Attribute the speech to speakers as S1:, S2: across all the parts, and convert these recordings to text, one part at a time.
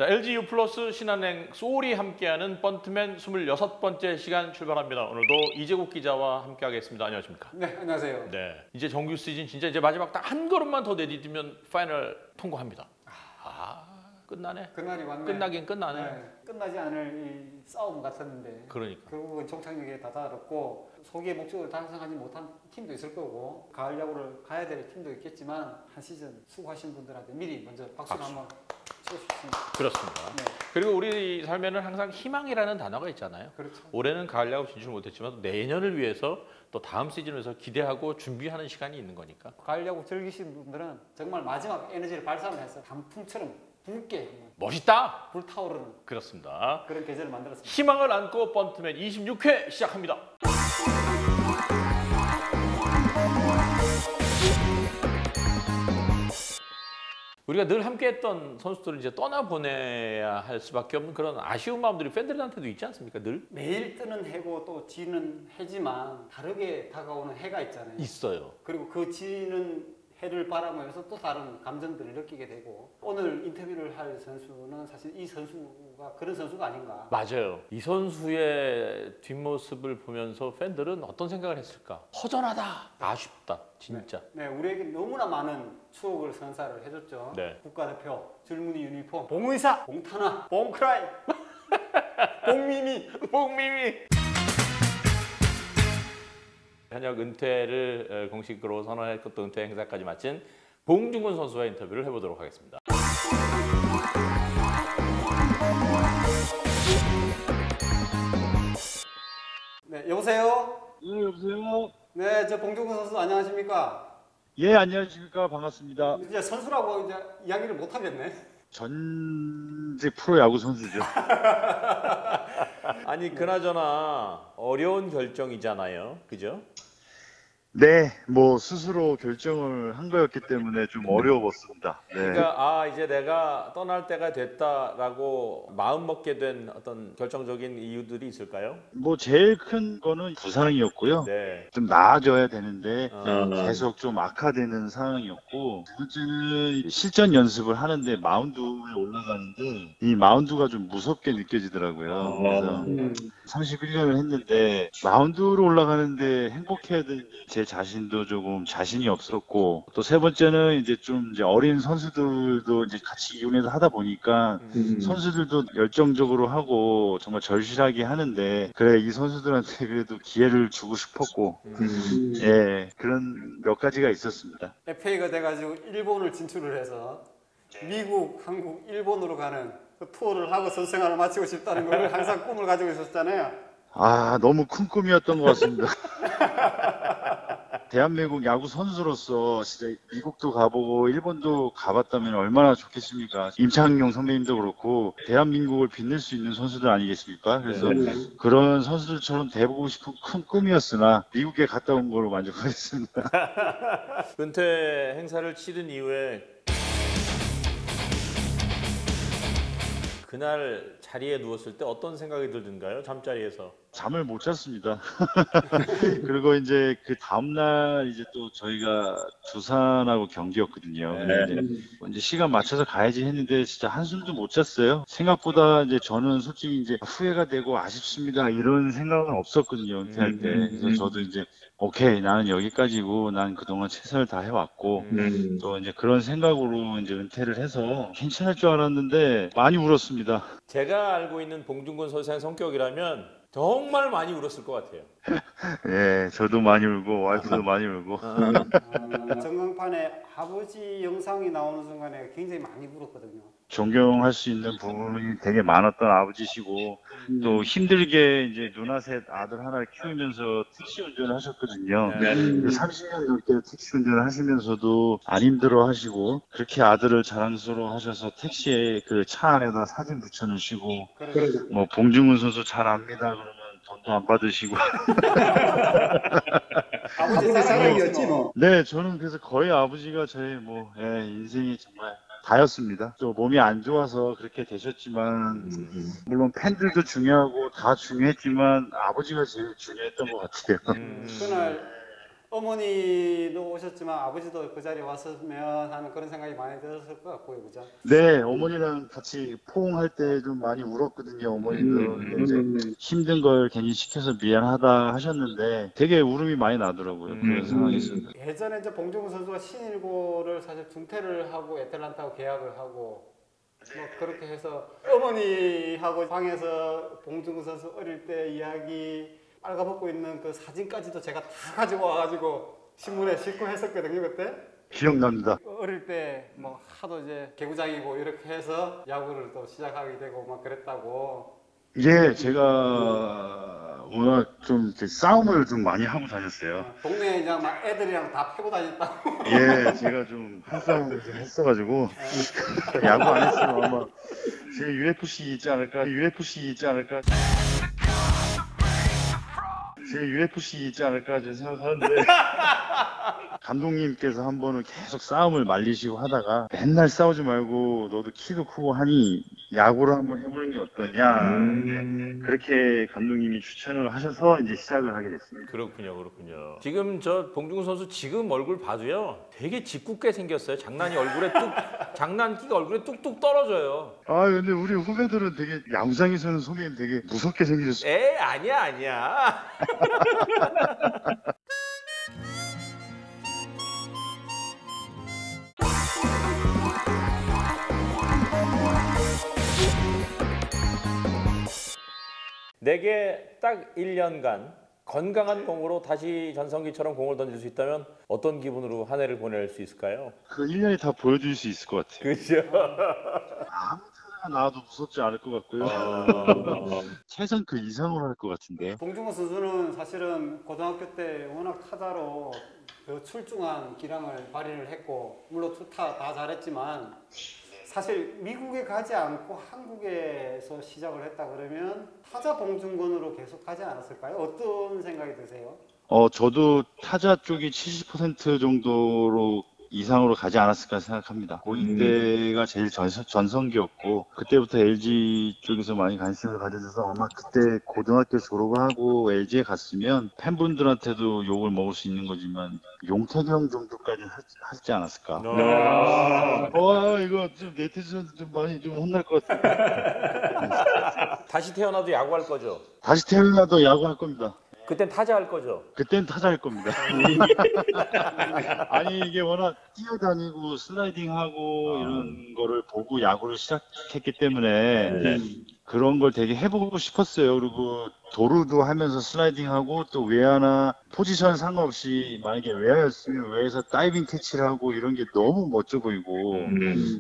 S1: 자, LG U 플러스 신한은행 소울이 함께하는 번트맨 26번째 시간 출발합니다. 오늘도 이재국 기자와 함께하겠습니다. 안녕하십니까?
S2: 네, 안녕하세요.
S1: 네, 이제 정규 시즌 진짜 이제 마지막 딱 한 걸음만 더 내디디면 파이널 통과합니다. 끝나네.
S2: 그날이 왔네.
S1: 끝나긴 끝나네.
S2: 네, 끝나지 않을 이 싸움 같았는데
S1: 그러니까.
S2: 결국은 종착역에 다다랐고 소기의 목적을 달성하지 못한 팀도 있을 거고 가을 야구를 가야 될 팀도 있겠지만 한 시즌 수고하신 분들한테 미리 먼저 박수를 한번 쳐주십시오.
S1: 그렇습니다.
S2: 네.
S1: 그리고 우리 삶에는 항상 희망이라는 단어가 있잖아요.
S2: 그렇죠.
S1: 올해는 가을 야구 진출 못했지만 내년을 위해서 또 다음 시즌을 위해서 기대하고 준비하는 시간이 있는 거니까.
S2: 가을 야구 즐기시는 분들은 정말 마지막 에너지를 발산을 해서 단풍처럼 붉게
S1: 멋있다.
S2: 불타오르는
S1: 그렇습니다.
S2: 그런 계절을 만들었습니다.
S1: 희망을 안고 번트맨 26회 시작합니다. 우리가 늘 함께했던 선수들을 이제 떠나보내야 할 수밖에 없는 그런 아쉬운 마음들이 팬들한테도 있지 않습니까? 늘
S2: 매일 뜨는 해고 또 지는 해지만 다르게 다가오는 해가 있잖아요.
S1: 있어요.
S2: 그리고 그 지는 해를 바라보면서 또 다른 감정들을 느끼게 되고 오늘 인터뷰를 할 선수는 사실 이 선수가 그런 선수가 아닌가.
S1: 맞아요. 이 선수의 뒷모습을 보면서 팬들은 어떤 생각을 했을까? 허전하다, 아쉽다, 진짜.
S2: 네, 우리에게 너무나 많은 추억을 선사를 해줬죠.
S1: 네.
S2: 국가대표, 줄무늬 유니폼, 봉의사, 봉타나, 봉크라이, 봉미미.
S1: 봉미미. 현역 은퇴를 공식으로 선언했고 또 은퇴 행사까지 마친 봉중근 선수와 인터뷰를 해보도록 하겠습니다.
S2: 네, 여보세요?
S3: 네, 여보세요?
S2: 네, 저 봉중근 선수 안녕하십니까?
S3: 예, 안녕하십니까. 반갑습니다.
S2: 이제 선수라고 이제 이야기를 못 하겠네.
S3: 전직 프로야구 선수죠.
S1: 아니 그나저나 어려운 결정이잖아요, 그죠?
S3: 네, 뭐 스스로 결정을 한 거였기 때문에 좀 어려웠습니다. 네.
S1: 그러니까 이제 내가 떠날 때가 됐다라고 마음 먹게 된 어떤 결정적인 이유들이 있을까요?
S3: 뭐 제일 큰 거는 부상이었고요.
S1: 네.
S3: 좀 나아져야 되는데
S1: 어.
S3: 계속 좀 악화되는 상황이었고, 두 번째는 실전 연습을 하는데 마운드에 올라가는데 이 마운드가 좀 무섭게 느껴지더라고요. 그래서 31년을 했는데 마운드로 올라가는데 행복해야 되는데 제 자신도 조금 자신이 없었고, 또 세 번째는 이제 좀 이제 어린 선수들도 이제 같이 이용해서 하다 보니까 선수들도 열정적으로 하고 정말 절실하게 하는데, 그래 이 선수들한테 그래도 기회를 주고 싶었고, 예, 그런 몇 가지가 있었습니다.
S2: FA가 돼가지고 일본을 진출을 해서 미국, 한국, 일본으로 가는 그 투어를 하고 선수 생활을 마치고 싶다는 걸 항상 꿈을 가지고 있었잖아요.
S3: 너무 큰 꿈이었던 것 같습니다. 대한민국 야구 선수로서 진짜 미국도 가보고 일본도 가봤다면 얼마나 좋겠습니까? 임창용 선배님도 그렇고 대한민국을 빛낼 수 있는 선수들 아니겠습니까? 그래서 그런 선수들처럼 돼보고 싶은 큰 꿈이었으나 미국에 갔다 온 거로 만족하겠습니다.
S1: 은퇴 행사를 치른 이후에 그날 자리에 누웠을 때 어떤 생각이 들던가요? 잠자리에서.
S3: 잠을 못 잤습니다. 그리고 이제 그 다음날 이제 또 저희가 두산하고 경기였거든요. 근데 이제 시간 맞춰서 가야지 했는데 진짜 한숨도 못 잤어요. 생각보다 이제 저는 솔직히 이제 후회가 되고 아쉽습니다 이런 생각은 없었거든요. 은퇴할 때. 그래서 저도 이제 오케이, 나는 여기까지고 난 그동안 최선을 다 해왔고 또 이제 그런 생각으로 이제 은퇴를 해서 괜찮을 줄 알았는데 많이 울었습니다.
S1: 제가 알고 있는 봉중근 선수의 성격이라면 정말 많이 울었을 것 같아요.
S3: 예, 저도 많이 울고 와이프도 많이 울고.
S2: 전광판에 아버지 영상이 나오는 순간에 굉장히 많이 울었거든요.
S3: 존경할 수 있는 부분이 되게 많았던 아버지시고 또 힘들게 이제 누나 셋 아들 하나를 키우면서 택시 운전을 하셨거든요. 30년 넘게 택시 운전을 하시면서도 안 힘들어 하시고 그렇게 아들을 자랑스러워 하셔서 택시에 그 차 안에다 사진 붙여놓으시고 뭐 봉중근 선수 잘 압니다 그러면 돈도 안 받으시고.
S2: 아버지 사랑이었지 뭐.
S3: 네, 저는 그래서 거의 아버지가 저의 인생이 정말 다였습니다. 또 몸이 안 좋아서 그렇게 되셨지만 물론 팬들도 중요하고 다 중요했지만 아버지가 제일 중요했던 것 같아요.
S2: 그날 어머니도 오셨지만 아버지도 그 자리에 왔으면 하는 그런 생각이 많이 들었을 것 같고요, 그죠?
S3: 네, 어머니랑 같이 포옹할 때 좀 많이 울었거든요, 어머니도. 근데 이제 힘든 걸 괜히 시켜서 미안하다 하셨는데 되게 울음이 많이 나더라고요, 그런 상황에서.
S2: 예전에 이제 봉중근 선수가 신일고를 사실 중퇴를 하고 애틀란타하고 계약을 하고 뭐 그렇게 해서 어머니하고 방에서 봉중근 선수 어릴 때 이야기 빨가벗고 있는 그 사진까지도 제가 다 가지고 와가지고 신문에 싣고 했었거든요, 그때.
S3: 기억납니다.
S2: 어릴 때 뭐 하도 이제 개구장이고 이렇게 해서 야구를 또 시작하게 되고 막 그랬다고.
S3: 이게 제가 워낙 좀 이렇게 싸움을 좀 많이 하고 다녔어요.
S2: 동네에 그냥 막 애들이랑 다 패고 다녔다고.
S3: 예, 제가 좀 한싸움을 좀 했어가지고 야구 안 했으면 아마 제 UFC 있지 않을까, UFC 있지 않을까, 제 UFC 있지 않을까 저 생각하는데 감독님께서 한 번은 계속 싸움을 말리시고 하다가 맨날 싸우지 말고 너도 키도 크고 하니 야구를 한번 해보는 게 어떠냐 그렇게 감독님이 추천을 하셔서 이제 시작을 하게 됐습니다.
S1: 그렇군요, 그렇군요. 지금 저 봉중근 선수 지금 얼굴 봐도요, 되게 짓궂게 생겼어요. 장난기가 얼굴에 뚝뚝 떨어져요.
S3: 아 근데 우리 후배들은 되게 야구장에서는 소개는 되게 무섭게 생기셨어요.
S1: 에, 아니야. 내게 딱 1년간 건강한 몸으로 다시 전성기처럼 공을 던질 수 있다면 어떤 기분으로 한 해를 보낼 수 있을까요?
S3: 그 1년이 다 보여줄 수 있을 것 같아요.
S1: 그죠?
S3: 아무 태가 나와도 무섭지 않을 것 같고요. 최선 그 이상으로 할 것 같은데요.
S2: 봉중근 선수는 사실은 고등학교 때 워낙 타자로 그 출중한 기량을 발휘를 했고 물론 투타 다 잘했지만 사실 미국에 가지 않고 한국에서 시작을 했다 그러면 타자 봉중근으로 계속 가지 않았을까요? 어떤 생각이 드세요?
S3: 저도 타자 쪽이 70% 정도로 이상으로 가지 않았을까 생각합니다. 고2 때가 제일 전성기였고 그때부터 LG 쪽에서 많이 관심을 가져줘서 아마 그때 고등학교 졸업을 하고 LG에 갔으면 팬분들한테도 욕을 먹을 수 있는 거지만 용태경 정도까지 하지 않았을까. 이거 좀 네티즌한테 좀 많이 좀 혼날 것 같아요.
S1: 다시 태어나도 야구할 거죠?
S3: 다시 태어나도 야구할 겁니다.
S1: 그땐 타자 할 거죠?
S3: 그땐 타자일 겁니다. 아니 이게 워낙 뛰어다니고 슬라이딩하고 이런 거를 보고 야구를 시작했기 때문에 그런 걸 되게 해보고 싶었어요. 그리고 도루도 하면서 슬라이딩하고 또 외야나 포지션 상관없이 만약에 외야였으면 외야에서 다이빙 캐치를 하고 이런 게 너무 멋져 보이고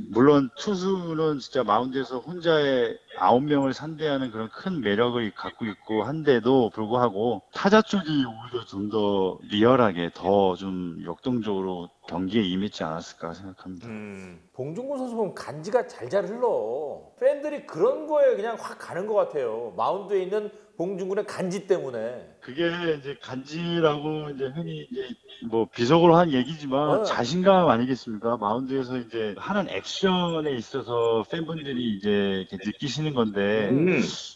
S3: 물론 투수는 진짜 마운드에서 혼자의 9명을 상대하는 그런 큰 매력을 갖고 있고 한데도 불구하고 타자 쪽이 오히려 좀 더 리얼하게 더 좀 역동적으로 경기에 임했지 않았을까 생각합니다.
S1: 봉중근 선수 보면 간지가 잘 흘러. 팬들이 그런 거에 그냥 확 가는 것 같아요. 마운드에 있는 봉중근의 간지 때문에.
S3: 그게 이제 간지라고 이제 흔히 이제 뭐 비속어로 한 얘기지만 자신감 아니겠습니까? 마운드에서 이제 하는 액션에 있어서 팬분들이 이제 이렇게 느끼시는 건데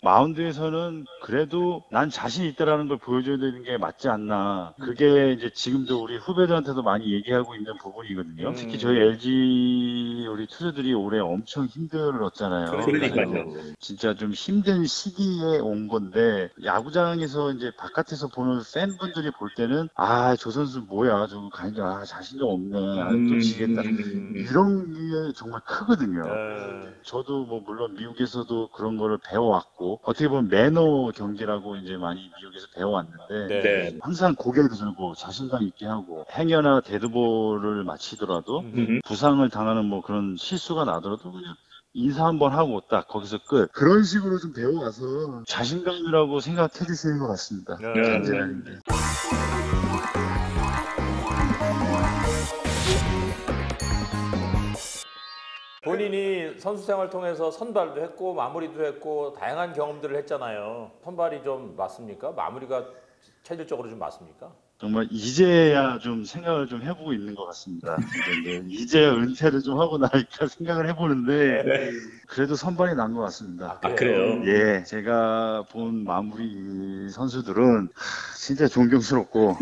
S3: 마운드에서는 그래도 난 자신 있다라는 걸 보여줘야 되는 게 맞지 않나. 그게 이제 지금도 우리 후배들한테도 많이 얘기하고 있는 부분이거든요. 특히 저희 LG 우리 투수들이 올해 엄청 힘들었잖아요.
S1: 그러니까요.
S3: 진짜 좀 힘든 시기에 온 건데 야구장에서 이제 바깥에서 보는 팬분들이 볼 때는 저 선수 뭐야 저거 가니까 자신감 없네 또 지겠다 이런 게 정말 크거든요. 저도 뭐 물론 미국에서도 그런 거를 배워왔고 어떻게 보면 매너 경기라고 이제 많이 미국에서 배워왔는데 항상 고개를 들고 자신감 있게 하고 행여나 데드볼을 마치더라도 부상을 당하는 뭐 그런 실수가 나더라도 그냥 인사 한번 하고 딱 거기서 끝. 그런 식으로 좀 배워와서 자신감이라고 생각해 주시는 것 같습니다. 간지라는 게.
S1: 본인이 선수 생활 통해서 선발도 했고 마무리도 했고 다양한 경험들을 했잖아요. 선발이 좀 맞습니까? 마무리가 체질적으로 좀 맞습니까?
S3: 정말 이제야 좀 생각을 좀 해보고 있는 것 같습니다. 근데 이제야 은퇴를 좀 하고 나니까 생각을 해보는데 그래도 선발이 난 것 같습니다.
S1: 아, 그래요?
S3: 예, 제가 본 마무리 선수들은 진짜 존경스럽고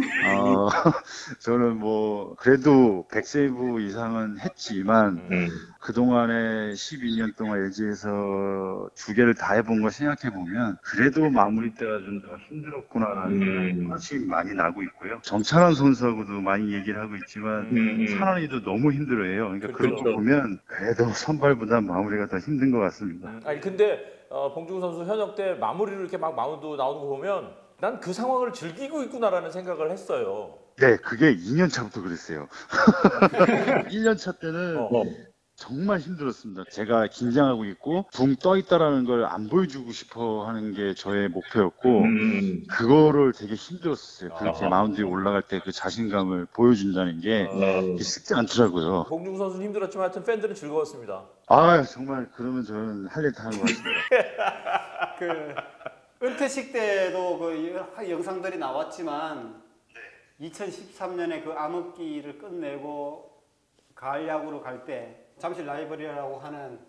S3: 저는 뭐 그래도 100세이브 이상은 했지만 그동안에 12년 동안 LG에서 두 개를 다 해본 걸 생각해 보면 그래도 마무리 때가 좀 더 힘들었구나라는 생각이 훨씬 많이 나고 있고요. 정찬원 선수하고도 많이 얘기를 하고 있지만 찬원이도 너무 힘들어해요. 그러니까 그런 거 보면 그래도 선발보다 마무리가 더 힘든 것 같습니다.
S1: 아니 근데 봉중근 선수 현역 때 마무리를 이렇게 막 마운드 나오는 거 보면 난 그 상황을 즐기고 있구나라는 생각을 했어요.
S3: 네, 그게 2년 차부터 그랬어요. 1년 차 때는 정말 힘들었습니다. 제가 긴장하고 있고 붕 떠 있다라는 걸 안 보여주고 싶어 하는 게 저의 목표였고 그거를 되게 힘들었어요. 그렇게 마운드에 올라갈 때 그 자신감을 보여준다는 게 쉽지 않더라고요.
S1: 봉중근 선수는 힘들었지만 하여튼 팬들은 즐거웠습니다.
S3: 아, 정말 그러면 저는 할 일 다 하는 것 같습니다.
S2: 그 은퇴식 때도 그 영상들이 나왔지만 2013년에 그 암흑기를 끝내고 가을 야구로 갈 때 잠실 라이벌이라고 하는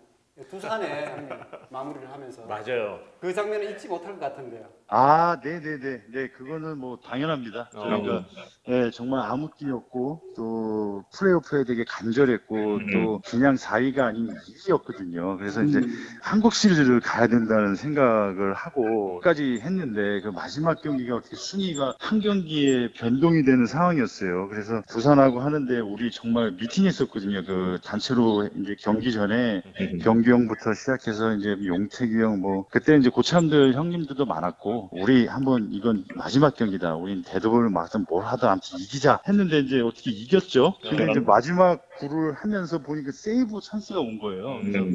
S2: 두산에 형님 마무리를 하면서
S1: 맞아요.
S2: 그 장면을 잊지 못할 것 같은데요.
S3: 아, 네네네. 네, 그거는 뭐 당연합니다. 저희가 네, 정말 암흑기였고 또 플레이오프에 되게 간절했고 또 그냥 4위가 아닌 2위였거든요. 그래서 이제 한국 시리즈를 가야 된다는 생각을 하고 끝까지 했는데 그 마지막 경기가 어떻게 순위가 한 경기에 변동이 되는 상황이었어요. 그래서 두산하고 하는데 우리 정말 미팅했었거든요. 그 단체로 이제 경기 전에 경기형부터 시작해서 이제 용태기 형 뭐 그때 이제 고참들 형님들도 많았고 우리 한번 이건 마지막 경기다. 우린 데드볼을 막든 뭘 하든 아무튼 이기자 했는데 이제 어떻게 이겼죠. 근데 이제 마지막 구를 하면서 보니까 세이브 찬스가 온 거예요. 그래서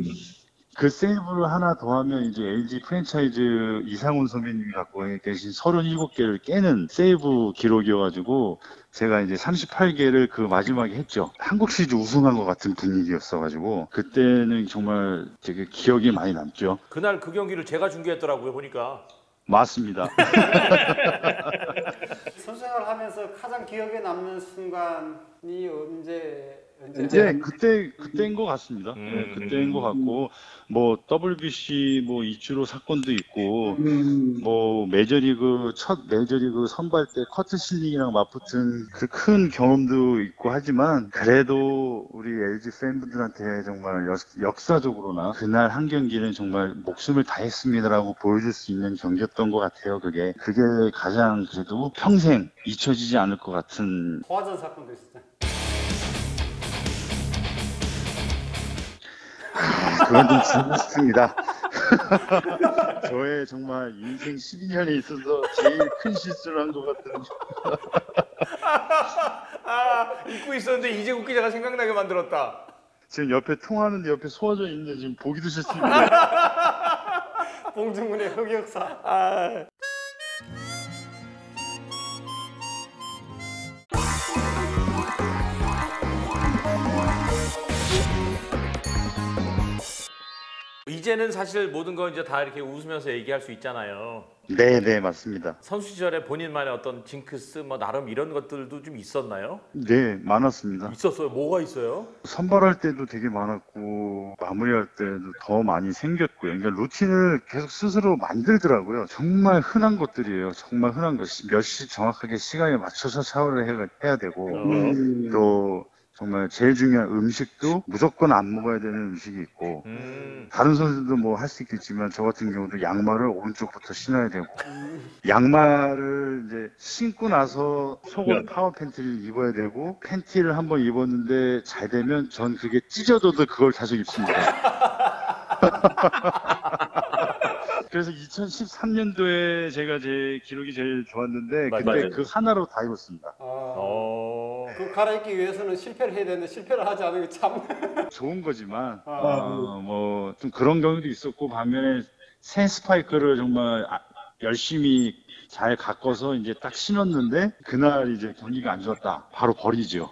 S3: 그 세이브를 하나 더 하면 이제 LG 프랜차이즈 이상훈 선배님이 갖고 계신 37개를 깨는 세이브 기록이어가지고 제가 이제 38개를 그 마지막에 했죠. 한국 시리즈 우승한 것 같은 분위기였어가지고 그때는 정말 되게 기억이 많이 남죠.
S1: 그날 그 경기를 제가 중계했더라고요 보니까.
S3: 맞습니다.
S2: 선수생활 하면서 가장 기억에 남는 순간이
S3: 네, 그때인 것 같습니다. 네, 그때인 것 같고, 뭐, WBC, 뭐, 이치로 사건도 있고, 뭐, 첫 메이저리그 선발 때 커트 실링이랑 맞붙은 그 큰 경험도 있고 하지만, 그래도 우리 LG 팬분들한테 정말 역사적으로나 그날 한 경기는 정말 목숨을 다했습니다라고 보여줄 수 있는 경기였던 것 같아요, 그게. 그게 가장 그래도 평생 잊혀지지 않을 것 같은.
S2: 포화전 사건도 있었죠.
S3: 그건 좀 주고 싶습니다. 저의 정말 인생 12년에 있어서 제일 큰 실수를 한 것 같은.
S1: 잊고 있었는데 이재국 기자가 생각나게 만들었다.
S3: 지금 옆에 통화하는데 옆에 소화전 있는데 지금 보기도 싫습니다.
S2: 봉중근의 흑역사.
S1: 이제는 사실 모든 거 이제 다 이렇게 웃으면서 얘기할 수 있잖아요.
S3: 네, 맞습니다.
S1: 선수 시절에 본인만의 어떤 징크스 뭐 나름 이런 것들도 좀 있었나요?
S3: 네, 많았습니다.
S1: 있었어요. 뭐가 있어요?
S3: 선발할 때도 되게 많았고 마무리할 때도 더 많이 생겼고요. 그러니까 루틴을 계속 스스로 만들더라고요. 정말 흔한 것들이에요. 정말 흔한 것. 몇 시 정확하게 시간에 맞춰서 샤워를 해야 되고 또 정말 제일 중요한 음식도 무조건 안 먹어야 되는 음식이 있고 다른 선수들도 뭐 할 수 있겠지만 저 같은 경우도 양말을 오른쪽부터 신어야 되고 양말을 이제 신고 나서 속옷 파워 팬티를 입어야 되고 팬티를 한번 입었는데 잘 되면 전 그게 찢어져도 그걸 계속 입습니다. 그래서 2013년도에 제가 제 기록이 제일 좋았는데 그때
S1: 맞아요.
S3: 그 하나로 다 입었습니다.
S2: 그 갈아입기 위해서는 실패를 해야 되는데 실패를 하지 않은 게 참.
S3: 좋은 거지만 뭐 좀 그런 경우도 있었고 반면에 새 스파이크를 정말 열심히 잘 가꿔서 이제 딱 신었는데 그날 이제 경기가 안 좋았다 바로 버리죠.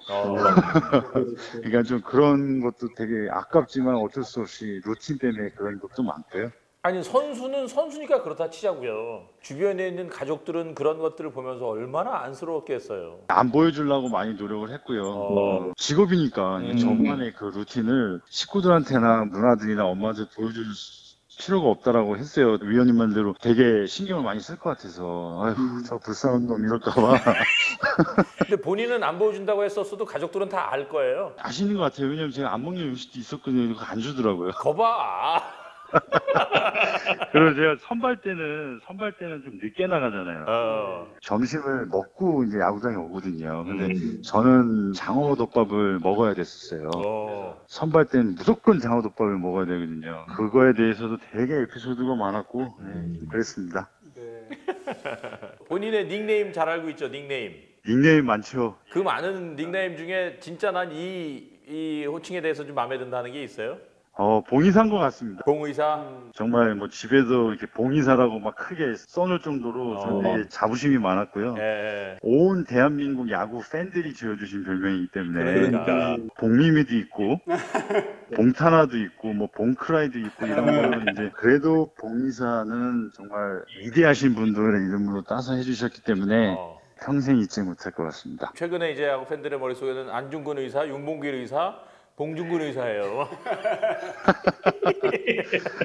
S3: 그러니까 좀 그런 것도 되게 아깝지만 어쩔 수 없이 루틴 때문에 그런 것도 많고요.
S1: 아니 선수는 선수니까 그렇다 치자고요. 주변에 있는 가족들은 그런 것들을 보면서 얼마나 안쓰러웠겠어요.
S3: 안 보여주려고 많이 노력을 했고요. 직업이니까 저만의 그 루틴을 식구들한테나 누나들이나 엄마한테 보여줄 필요가 없다라고 했어요. 위원님만대로 되게 신경을 많이 쓸 것 같아서 아휴 저 불쌍한 놈 이럴까봐
S1: 근데 본인은 안 보여준다고 했었어도 가족들은 다 알 거예요.
S3: 아시는 것 같아요. 왜냐면 제가 안 먹는 음식도 있었거든요. 그거 안 주더라고요.
S1: 거봐.
S3: 그리고 제가 선발 때는 좀 늦게 나가잖아요. 점심을 먹고 이제 야구장에 오거든요. 근데 저는 장어덮밥을 먹어야 됐었어요. 선발 때는 무조건 장어덮밥을 먹어야 되거든요. 그거에 대해서도 되게 에피소드가 많았고 그랬습니다.
S2: 네.
S1: 본인의 닉네임 잘 알고 있죠, 닉네임.
S3: 닉네임 많죠.
S1: 그 많은 닉네임 중에 진짜 난 이 호칭에 대해서 좀 마음에 든다는 게 있어요?
S3: 봉이사인 것 같습니다.
S1: 봉의사?
S3: 정말 뭐 집에도 이렇게 봉이사라고 막 크게 써놓을 정도로 저는 되게 자부심이 많았고요.
S1: 예.
S3: 온 대한민국 야구 팬들이 지어주신 별명이기 때문에
S1: 그러니까.
S3: 봉미미도 있고 봉타나도 있고 뭐 봉크라이도 있고 이런 거는 이제 그래도 봉이사는 정말 위대하신 분들의 이름으로 따서 해주셨기 때문에 평생 잊지 못할 것 같습니다.
S1: 최근에 이제 야구 팬들의 머릿속에는 안중근 의사, 윤봉길 의사, 봉중근 의사예요.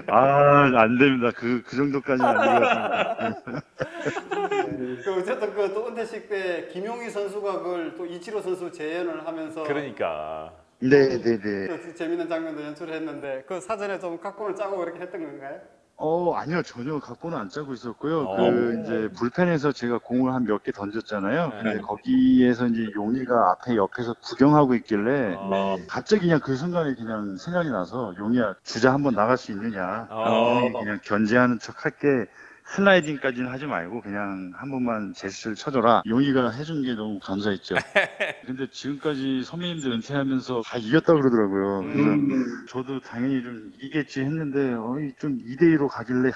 S3: 안 됩니다. 그 정도까지는 아닌 것 같습니다.
S2: 그 어쨌든 그 또 은퇴식 때 김용희 선수가 그걸 또 이치로 선수 재연을 하면서
S1: 그러니까.
S3: 네네네.
S2: 그 재밌는 장면도 연출했는데 그 사전에 좀 각본을 짜고 그렇게 했던 건가요?
S3: 아니요. 전혀 각본은 안 짜고 있었고요. 이제 불펜에서 제가 공을 한 몇 개 던졌잖아요. 근데 거기에서 이제 용이가 앞에 옆에서 구경하고 있길래 갑자기 그냥 그 순간에 그냥 생각이 나서 용이야 주자 한번 나갈 수 있느냐. 그냥 견제하는 척 할게. 슬라이딩까지는 하지 말고 그냥 한 번만 제스처를 쳐줘라. 용이가 해준 게 너무 감사했죠. 근데 지금까지 선배님들 은퇴하면서 다 이겼다 그러더라고요. 그래서 저도 당연히 좀 이기겠지 했는데 좀 2대2로 가길래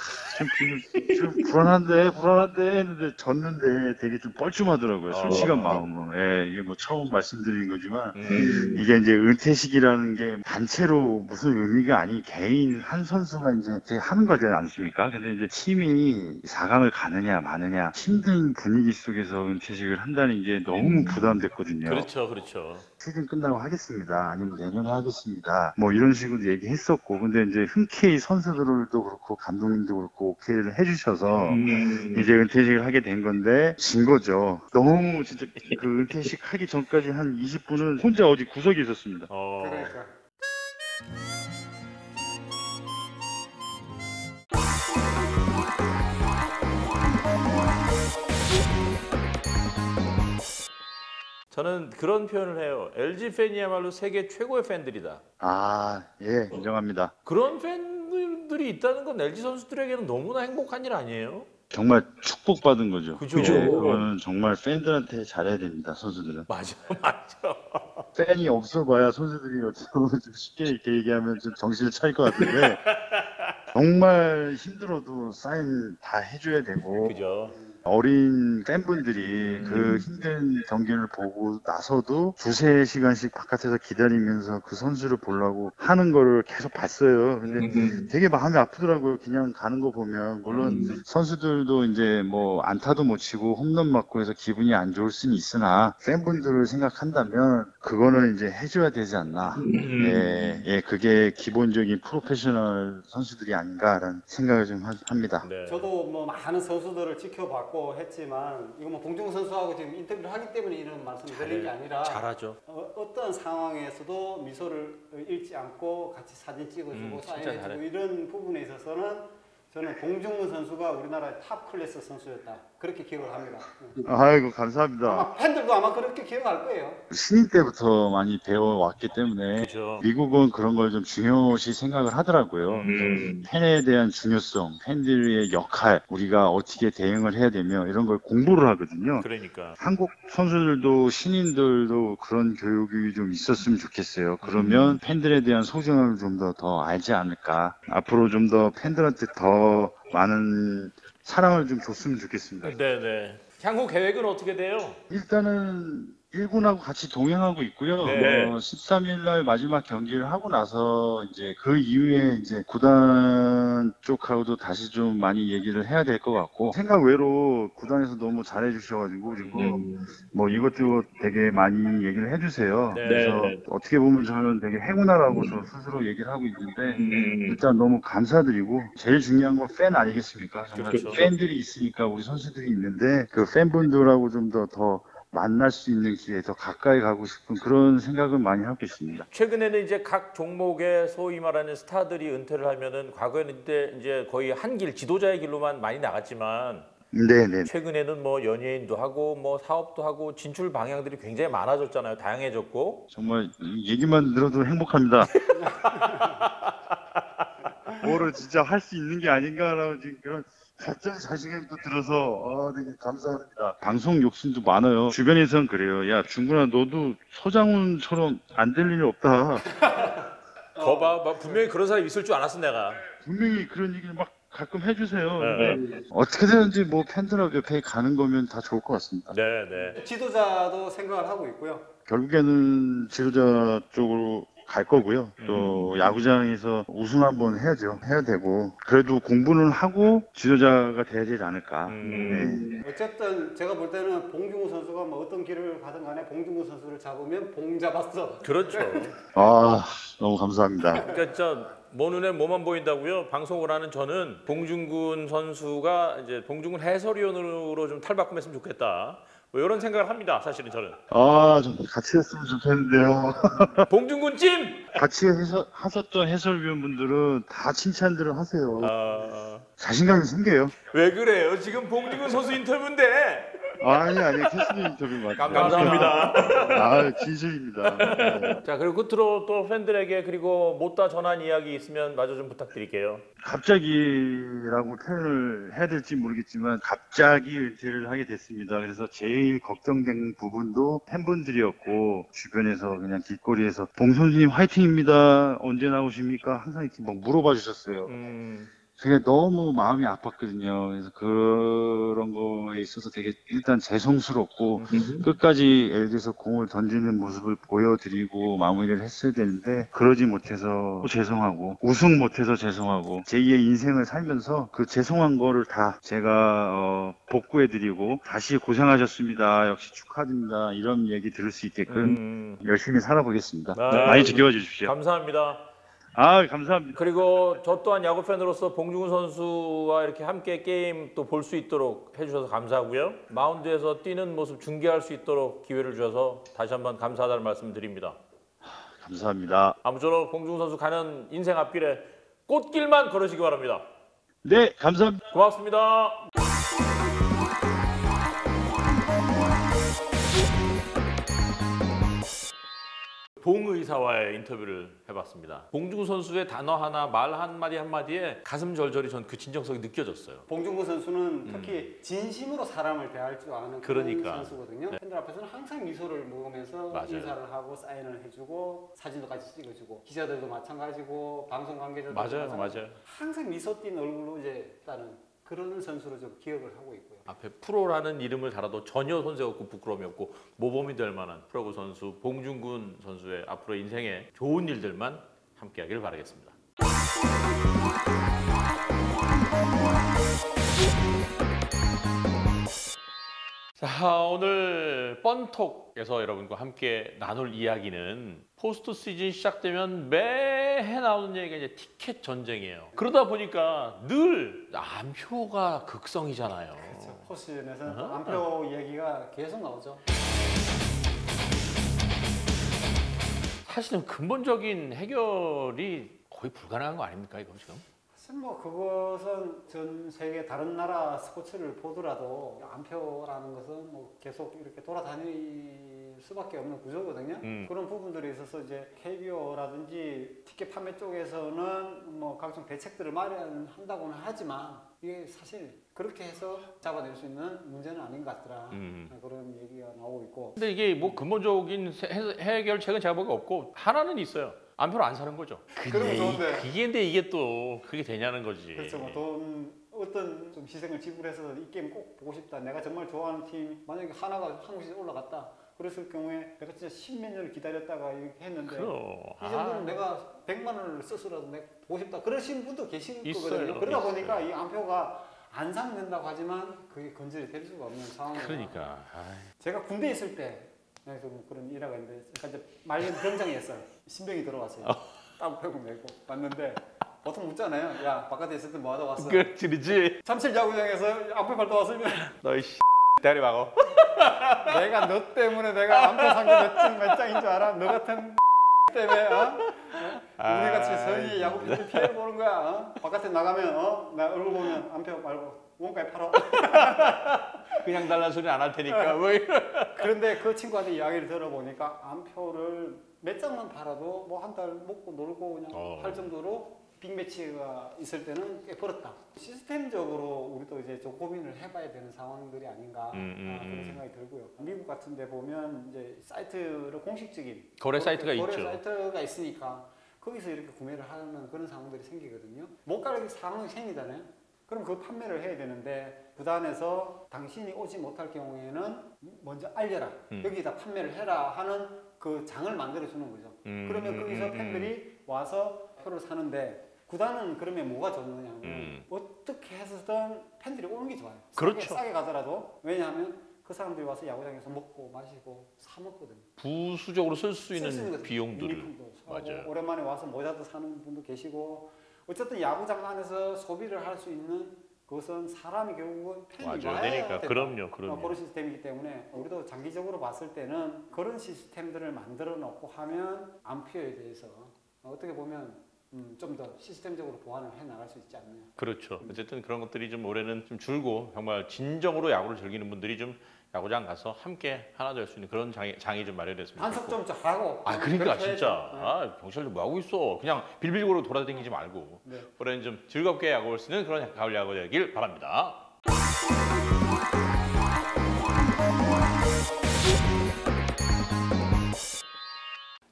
S3: 좀 불안한데 했는데 졌는데 되게 좀 뻘쭘하더라고요. 솔직한 마음으로. 예, 이게 뭐 처음 말씀드린 거지만 이게 이제 은퇴식이라는 게 단체로 무슨 의미가 아닌 개인 한 선수가 이제 하는 거지 않습니까? 근데 이제 팀이 4강을 가느냐 마느냐 힘든 분위기 속에서 은퇴식을 한다는 게 너무 부담됐거든요.
S1: 그렇죠.
S3: 시즌 끝나고 하겠습니다. 아니면 내년에 하겠습니다. 뭐 이런 식으로 얘기했었고, 근데 이제 흔쾌히 선수들도 그렇고 감독님도 그렇고 오케이를 해주셔서 이제 은퇴식을 하게 된 건데 진 거죠. 너무 진짜 그 은퇴식 하기 전까지 한 20분은 혼자 어디 구석에 있었습니다.
S2: 그러니까.
S1: 저는 그런 표현을 해요. LG 팬이야말로 세계 최고의 팬들이다.
S3: 예, 인정합니다.
S1: 그런 팬들이 있다는 건 LG 선수들에게는 너무나 행복한 일 아니에요?
S3: 정말 축복받은 거죠.
S1: 그죠.
S3: 예, 그거는 정말 팬들한테 잘해야 됩니다, 선수들은.
S1: 맞아.
S3: 팬이 없어봐야 선수들이 좀 쉽게 이렇게 얘기하면 좀 정신을 차릴 것 같은데 정말 힘들어도 사인 다 해줘야 되고
S1: 그죠.
S3: 어린 팬분들이 그 힘든 경기를 보고 나서도 두세 시간씩 바깥에서 기다리면서 그 선수를 보려고 하는 거를 계속 봤어요. 근데 되게 마음이 아프더라고요. 그냥 가는 거 보면. 물론 선수들도 이제 뭐 안타도 못 치고 홈런 맞고 해서 기분이 안 좋을 수는 있으나 팬분들을 생각한다면 그거는 이제 해줘야 되지 않나. 예, 그게 기본적인 프로페셔널 선수들이 아닌가라는 생각을 좀 합니다.
S1: 네.
S2: 저도 뭐 많은 선수들을 지켜봤고 했지만 이거 뭐 봉중 선수하고 지금 인터뷰를 하기 때문에 이런 말씀을 드린 게 아니라
S1: 잘하죠.
S2: 어떤 상황에서도 미소를 잃지 않고 같이 사진 찍어주고 사인해주고 이런 부분에 있어서는 저는 봉중근 선수가 우리나라의 탑 클래스 선수였다. 그렇게 기억을 합니다.
S3: 아이고, 감사합니다.
S2: 아마 팬들도 아마 그렇게 기억할 거예요.
S3: 신인 때부터 많이 배워왔기 때문에
S1: 그죠.
S3: 미국은 그런 걸 좀 중요시 생각을 하더라고요. 팬에 대한 중요성, 팬들의 역할, 우리가 어떻게 대응을 해야 되며 이런 걸 공부를 하거든요.
S1: 그러니까.
S3: 한국 선수들도 신인들도 그런 교육이 좀 있었으면 좋겠어요. 그러면 팬들에 대한 소중함을 좀 더 알지 않을까. 앞으로 좀 더 팬들한테 더 많은 사랑을 좀 줬으면 좋겠습니다.
S1: 네네. 향후 계획은 어떻게 돼요?
S3: 일단은 1군하고 같이 동행하고 있고요.
S1: 네.
S3: 13일 날 마지막 경기를 하고 나서 이제 그 이후에 이제 구단 쪽하고도 다시 좀 많이 얘기를 해야 될 것 같고, 생각 외로 구단에서 너무 잘해 주셔가지고, 그리고 뭐 이것저것 되게 많이 얘기를 해주세요.
S1: 네.
S3: 그래서 어떻게 보면 저는 되게 행운아라고 저 스스로 얘기를 하고 있는데, 일단 너무 감사드리고, 제일 중요한 건 팬 아니겠습니까? 정말
S1: 그렇죠.
S3: 팬들이 있으니까 우리 선수들이 있는데, 그 팬분들하고 좀 더 만날 수 있는 기회, 더 가까이 가고 싶은 그런 생각을 많이 하고 있습니다.
S1: 최근에는 이제 각 종목의 소위 말하는 스타들이 은퇴를 하면은 과거에는 이제 거의 한 길 지도자의 길로만 많이 나갔지만
S3: 네네.
S1: 최근에는 뭐 연예인도 하고 뭐 사업도 하고 진출 방향들이 굉장히 많아졌잖아요. 다양해졌고.
S3: 정말 이 얘기만 들어도 행복합니다. 뭐를 진짜 할 수 있는 게 아닌가라는 지금 그런 갑자기 자신감도 들어서 되게 감사합니다. 방송 욕심도 많아요. 주변에서는 그래요. 야, 중근아, 너도 서장훈처럼 안 될 일이 없다.
S1: 거봐, 분명히 그런 사람이 있을 줄 알았어 내가.
S3: 분명히 그런 얘기를 막 가끔 해주세요.
S1: 네.
S3: 근데 어떻게든지 뭐 팬들하고 옆에 가는 거면 다 좋을 것 같습니다.
S1: 네, 네.
S2: 지도자도 생각을 하고 있고요.
S3: 결국에는 지도자 쪽으로 갈 거고요. 또 야구장에서 우승 한번 해야죠. 해야 되고 그래도 공부는 하고 지도자가 돼야 되지 않을까. 네.
S2: 어쨌든 제가 볼 때는 봉중우 선수가 뭐 어떤 길을 가든 간에 봉중우 선수를 잡으면 봉 잡았어.
S1: 그렇죠.
S3: 아, 너무 감사합니다.
S1: 그러니까 뭐 눈에 뭐만 보인다고요? 방송을 하는 저는 봉중근 선수가 이제 봉중근 해설위원으로 좀 탈바꿈했으면 좋겠다. 뭐 이런 생각을 합니다. 사실은 저는.
S3: 좀 같이 했으면 좋겠는데요.
S1: 봉중근 찜!
S3: 같이 하셨던 해설위원분들은 다 칭찬들을 하세요.
S1: 아,
S3: 자신감이 생겨요.
S1: 왜 그래요? 지금 봉중근 선수 인터뷰인데.
S3: 아니, 캐스팅 인터뷰 맞죠?
S1: 감사합니다.
S3: 진실입니다. 네.
S1: 자, 그리고 끝으로 또 팬들에게 그리고 못다 전한 이야기 있으면 마저 좀 부탁드릴게요.
S3: 갑자기라고 표현을 해야 될지 모르겠지만 갑자기 은퇴를 하게 됐습니다. 그래서 제일 걱정된 부분도 팬분들이었고 주변에서 그냥 길거리에서 봉 선수님 화이팅입니다. 언제 나오십니까? 항상 이렇게 막 물어봐 주셨어요. 그게 너무 마음이 아팠거든요. 그래서 그런 거에 있어서 되게 일단 죄송스럽고 끝까지 예를 들어서 공을 던지는 모습을 보여드리고 마무리를 했어야 되는데 그러지 못해서 죄송하고 우승 못해서 죄송하고 제2의 인생을 살면서 그 죄송한 거를 다 제가 복구해드리고 다시 고생하셨습니다. 역시 축하드립니다. 이런 얘기 들을 수 있게끔 열심히 살아보겠습니다. 많이 지켜봐 주십시오.
S1: 감사합니다.
S3: 감사합니다.
S1: 그리고 저 또한 야구 팬으로서 봉중근 선수와 이렇게 함께 게임 또 볼 수 있도록 해주셔서 감사하고요. 마운드에서 뛰는 모습 중계할 수 있도록 기회를 주셔서 다시 한번 감사하다는 말씀 드립니다.
S3: 감사합니다.
S1: 아무쪼록 봉중근 선수 가는 인생 앞길에 꽃길만 걸으시기 바랍니다.
S3: 네, 감사합니다.
S1: 고맙습니다. 봉 의사와의 인터뷰를 해봤습니다. 봉중근 선수의 단어 하나, 말 한마디 한마디에 가슴 절절히 전 그 진정성이 느껴졌어요.
S2: 봉중우 선수는 특히 진심으로 사람을 대할 줄 아는 그런
S1: 그러니까.
S2: 선수거든요.
S1: 네.
S2: 팬들 앞에서는 항상 미소를 먹으면서
S1: 맞아요.
S2: 인사를 하고 사인을 해주고 사진도 같이 찍어주고 기자들도 마찬가지고 방송 관계자들도
S1: 맞아요,
S2: 마찬가지고
S1: 맞아요.
S2: 항상 미소 띈 얼굴로 이제 따는 그런 선수로 좀 기억을 하고 있고요.
S1: 앞에 프로라는 이름을 달아도 전혀 손색 없고 부끄러움이 없고 모범이 될 만한 프로야구 선수 봉중근 선수의 앞으로 인생에 좋은 일들만 함께하길 바라겠습니다. 자, 오늘 뻔톡에서 여러분과 함께 나눌 이야기는 포스트 시즌 시작되면 매해 나오는 얘기가 이제 티켓 전쟁이에요. 그러다 보니까 늘 안표가 극성이잖아요.
S2: 그렇죠. 포스트전에서는 또 안표 얘기가 계속 나오죠.
S1: 사실은 근본적인 해결이 거의 불가능한 거 아닙니까, 이거 지금?
S2: 사실 뭐 그것은 전 세계 다른 나라 스포츠를 보더라도 안표라는 것은 뭐 계속 이렇게 돌아다닐 수밖에 없는 구조거든요. 그런 부분들이 있어서 이제 KBO라든지 티켓 판매 쪽에서는 뭐 각종 대책들을 마련한다고는 하지만 이게 사실 그렇게 해서 잡아낼 수 있는 문제는 아닌 것 같더라. 그런 얘기가 나오고 있고.
S1: 근데 이게 뭐 근본적인 해결책은 제가 보기엔 없고 하나는 있어요. 안표를 안 사는 거죠.
S2: 그러면 좋은데.
S1: 근데 이게 또 그게 되냐는 거지.
S2: 그렇죠. 뭐 돈 어떤 좀 희생을 지불해서 이 게임 꼭 보고 싶다. 내가 정말 좋아하는 팀 만약에 하나가 한국 시즌 올라갔다. 그랬을 경우에 내가 진짜 십몇 년을 기다렸다가 이렇게 했는데
S1: 그럼.
S2: 이 정도는 내가 100만 원을 써서라도 내가 보고 싶다 그러신 분도 계실
S1: 있어요.
S2: 거거든요. 그러다
S1: 있어요.
S2: 보니까 이 암표가 안 상된다고 하지만 그게 건절이 될 수가 없는 상황이에요.
S1: 그러니까.
S2: 제가 군대에 있을 때 그래서 뭐 그런 일화가 있는데 제가 이제 말년 병장이었어요. 신병이 들어왔어요. 땀 빼고 메고 왔는데 보통 묻잖아요. 야 바깥에 있을 때 뭐 하다 왔어?
S1: 그렇지.
S2: 잠실 야구장에서 암표 발도 왔으면
S1: 너희 대리 막어.
S2: 내가 너 때문에 내가 암표 상대 몇 장인 줄 알아? 너 같은 때문에 우리 같이 서희 야구 팬들 피해 보는 거야. 바깥에 나가면 나 얼굴 보면 암표 말고 원가에 팔아.
S1: 그냥 달라는 소리 안 할 테니까. 뭐
S2: 그런데 그 친구한테 이야기를 들어보니까 암표를 몇 장만 팔아도 뭐 한 달 먹고 놀고 그냥 할 정도로 빅매치가 있을 때는 꽤 벌었다. 시스템적으로 우리도 이제 좀 고민을 해봐야 되는 상황들이 아닌가 그런 생각이 들고요. 미국 같은데 보면 이제 사이트로 공식적인
S1: 거래 사이트가
S2: 거래
S1: 있죠.
S2: 사이트가 있으니까 거기서 이렇게 구매를 하는 그런 상황들이 생기거든요. 못 가는 상황이 생기잖아요. 그럼 그 판매를 해야 되는데 구단에서 당신이 오지 못할 경우에는 먼저 알려라. 여기다 판매를 해라 하는 그 장을 만들어 주는 거죠. 그러면 거기서 팬들이 와서 표를 사는데 구단은 그러면 뭐가 좋느냐면 어떻게 해서든 팬들이 오는 게 좋아요.
S1: 그렇죠.
S2: 싸게 가더라도. 왜냐하면 그 사람들이 와서 야구장에서 먹고 마시고 사 먹거든요.
S1: 부수적으로 쓸 수 있는
S2: 거죠.
S1: 비용들을.
S2: 유니폼도 사고
S1: 맞아요.
S2: 오랜만에 와서 모자도 사는 분도 계시고 어쨌든 야구장 안에서 소비를 할 수 있는 그것은 사람이 결국은 팬이
S1: 맞아야
S2: 와야
S1: 되니까.
S2: 된다.
S1: 그럼요. 그럼요.
S2: 그런 시스템이기 때문에 우리도 장기적으로 봤을 때는 그런 시스템들을 만들어 놓고 하면 암표에 대해서 어떻게 보면 좀 더 시스템적으로 보완을 해 나갈 수 있지 않느냐.
S1: 그렇죠. 어쨌든 그런 것들이 좀 올해는 좀 줄고 정말 진정으로 야구를 즐기는 분들이 좀 야구장 가서 함께 하나 될 수 있는 그런 장이 좀 마련됐으면
S2: 단속
S1: 좋겠고.
S2: 좀 잘하고.
S1: 아 그러니까
S2: 그렇게
S1: 진짜
S2: 해야죠.
S1: 경찰들 뭐 하고 있어. 그냥 빌빌거리고 돌아다니지 말고
S2: 네.
S1: 올해는 좀 즐겁게 야구 볼 수 있는 그런 가을 야구 되길 바랍니다.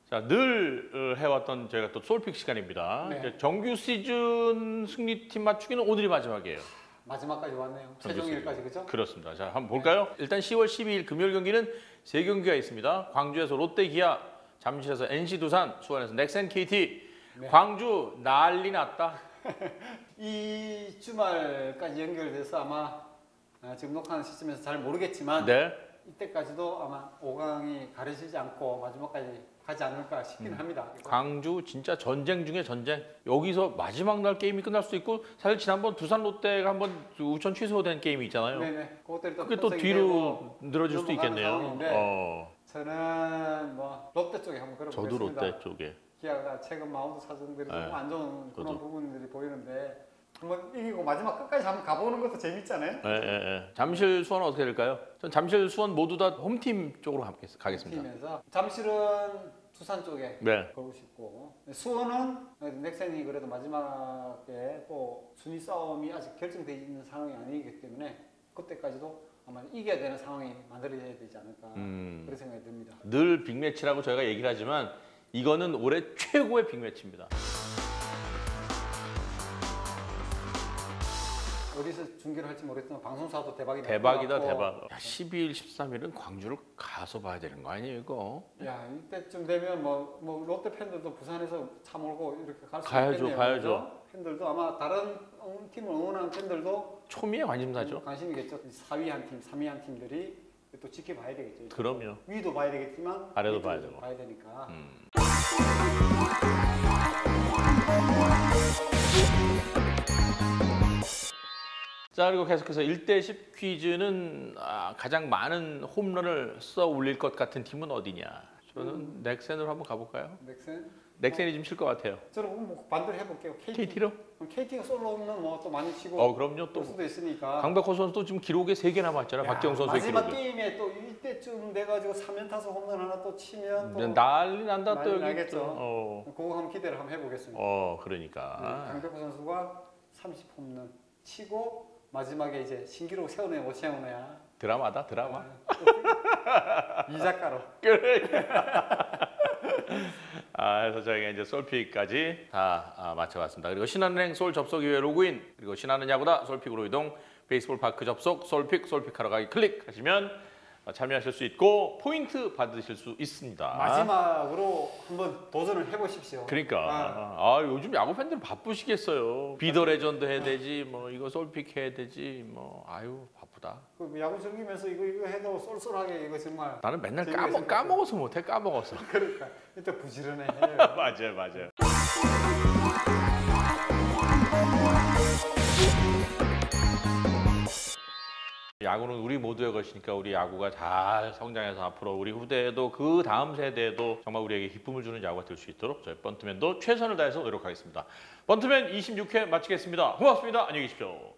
S1: 자, 늘 해왔던 저희가 또 솔픽 시간입니다.
S2: 네.
S1: 이제 정규 시즌 승리팀 맞추기는 오늘이 마지막이에요.
S2: 마지막까지 왔네요.
S1: 정규
S2: 최종일까지
S1: 시즌.
S2: 그죠?
S1: 그렇습니다. 자, 한번 볼까요? 일단 10월 12일 금요일 경기는 3경기가 있습니다. 광주에서 롯데 기아, 잠실에서 NC 두산, 수원에서 넥센 KT.
S2: 네.
S1: 광주 난리 났다.
S2: 이 주말까지 연결돼서 아마 지금 녹화하는 시점에서 잘 모르겠지만
S1: 네.
S2: 이때까지도 아마 5강이 가려지지 않고 마지막까지 가지 않을까 싶긴 합니다.
S1: 광주 진짜 전쟁 중에 전쟁. 여기서 마지막 날 게임이 끝날 수도 있고 사실 지난번 두산 롯데가 한번 우천 취소된 게임이 있잖아요.
S2: 네네. 그것들이 또
S1: 그게 또
S2: 분석이
S1: 뒤로
S2: 되고
S1: 늘어질 수도
S2: 넘어가는
S1: 있겠네요.
S2: 상황인데 저는 뭐 롯데 쪽에 한번 걸어보겠습니다.
S1: 저도 롯데 쪽에.
S2: 기아가 최근 마운드 사정들이
S1: 네.
S2: 좀 안 좋은 그런
S1: 저도.
S2: 부분들이 보이는데 한번 이기고 마지막 끝까지 한번 가보는 것도 재밌잖아요.
S1: 잠실 수원은 어떻게 될까요? 전 잠실 수원 모두 다 홈팀 쪽으로 가겠습니다.
S2: 팀에서 잠실은 두산 쪽에
S1: 네.
S2: 걸고 싶고 수원은 넥센이 그래도 마지막에 또 순위 싸움이 아직 결정되어 있는 상황이 아니기 때문에 그때까지도 아마 이겨야 되는 상황이 만들어져야 되지 않을까 그런 생각이 듭니다.
S1: 늘 빅매치라고 저희가 얘기를 하지만 이거는 올해 최고의 빅매치입니다.
S2: 어디서 중계를 할지 모르겠지만 방송사도 대박이다.
S1: 대박이다 대박. 12일, 13일은 광주를 가서 봐야 되는 거 아니에요 이거?
S2: 야 이때쯤 되면 뭐 롯데 팬들도 부산에서 차 몰고 이렇게 갈 수
S1: 가야죠,
S2: 있겠네요.
S1: 가야죠.
S2: 그죠? 팬들도 아마 다른 팀을 응원하는 팬들도
S1: 초미의 관심사죠.
S2: 관심이겠죠. 4위 한 팀, 3위 한 팀들이 또 지켜봐야 되겠죠.
S1: 그럼요.
S2: 위도 봐야 되겠지만
S1: 아래도
S2: 위도
S1: 봐야 되고.
S2: 봐야 되니까.
S1: 자 그리고 계속해서 1대10 퀴즈는 가장 많은 홈런을 써 올릴 것 같은 팀은 어디냐? 저는 넥센으로 한번 가볼까요?
S2: 넥센?
S1: 넥센이 좀 칠 것 같아요.
S2: 저는 뭐 반대로 해볼게요.
S1: KT로?
S2: KT가 솔로 홈런 뭐 또 많이 치고
S1: 그럼요. 또
S2: 올 수도 있으니까.
S1: 강백호 선수도 지금 기록에 3개 남았잖아요.
S2: 야,
S1: 박지영 선수의
S2: 마지막
S1: 기록에.
S2: 게임에 또 이때쯤 돼가지고 3연 타석 홈런 하나 또 치면 또
S1: 난리 난다 또
S2: 난리
S1: 여기.
S2: 나겠죠. 그거 한번 기대를 한번 해보겠습니다.
S1: 그러니까.
S2: 강백호 선수가 30홈런 치고 마지막에 이제 신기록 세우네 못 세우네야.
S1: 드라마다 드라마.
S2: 이 작가로.
S1: 그래서 저희가 이제 솔픽까지 다 맞춰봤습니다. 그리고 신한은행 솔 접속 이후에 로그인, 그리고 신한은 야구다 솔픽으로 이동, 베이스볼 파크 접속, 솔픽하러 가기 클릭하시면 참여하실 수 있고 포인트 받으실 수 있습니다.
S2: 마지막으로 한번 도전을 해보십시오.
S1: 그러니까 요즘 야구 팬들 바쁘시겠어요. 비더 레전드 해야 되지, 뭐 이거 솔픽 해야 되지, 뭐 아유 바쁘다.
S2: 그 야구 즐기면서 이거 해도 쏠쏠하게 이거 정말
S1: 나는 맨날
S2: 재미있을
S1: 까먹어서 못해, 까먹어서.
S2: 그러니까 일단 부지런해.
S1: 맞아요. 야구는 우리 모두의 것이니까 우리 야구가 잘 성장해서 앞으로 우리 후대에도 그 다음 세대에도 정말 우리에게 기쁨을 주는 야구가 될 수 있도록 저희 번트맨도 최선을 다해서 노력하겠습니다. 번트맨 26회 마치겠습니다. 고맙습니다. 안녕히 계십시오.